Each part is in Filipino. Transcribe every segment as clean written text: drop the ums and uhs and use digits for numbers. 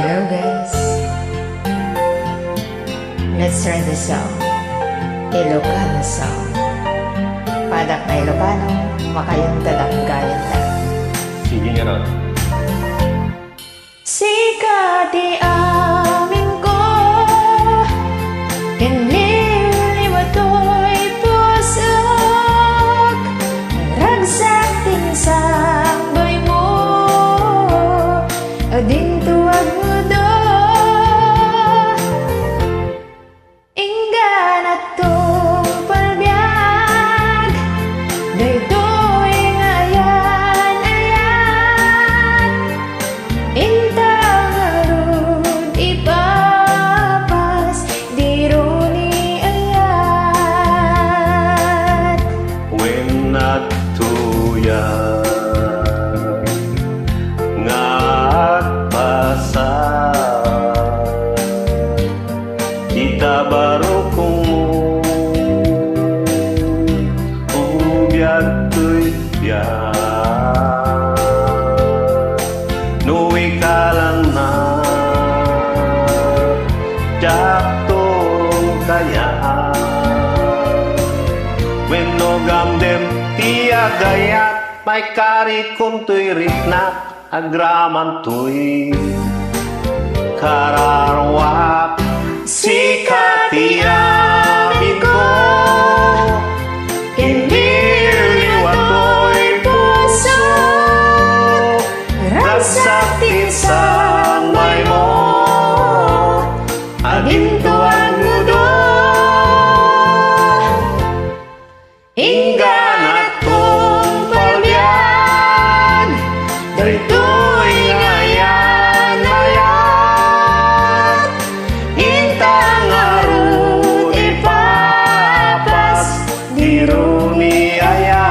Hello guys, let's try the song, Ilocano song. Padak na Ilocano, makayong tadak-gayang na. Sige nga ron. Sikati amin ko, kinliliwato'y pusok, ragsak tinsang boy mo, ading tuwag mo do. Inggan at tong palbiag, daytoy ngayan-ayan, intang arud ipapas, diro ni ayat. When natuya nga agpasa, kita baru kung ubiyag to'y biyak. Nuwi ka lang na jaktong kaya. When no gamdem tiya gayat, may kari kung to'y riknak, agraman to'y kararwap. Sikati amin ko, kinliliwato'y puso, ragsak tinsang may mo, ading tuwag mudo. Inggan at kong palbiag, daytoy ngayan-ayan, intang arud ipapas, diro ni ayat.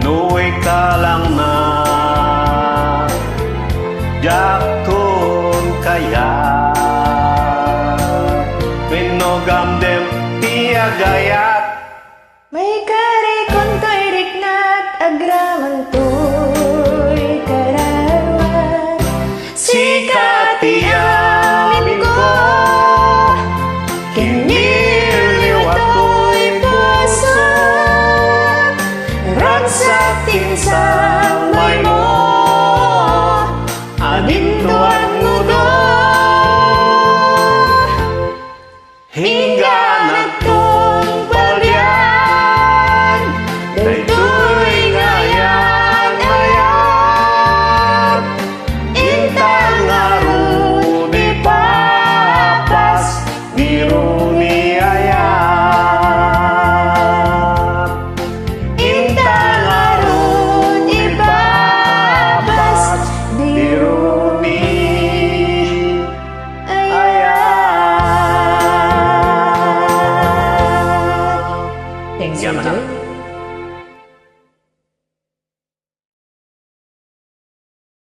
Nuwi ka lang na jaktun kaya. Pinogam dem tiya gayat. May kari kung to'y riknat, agraman to.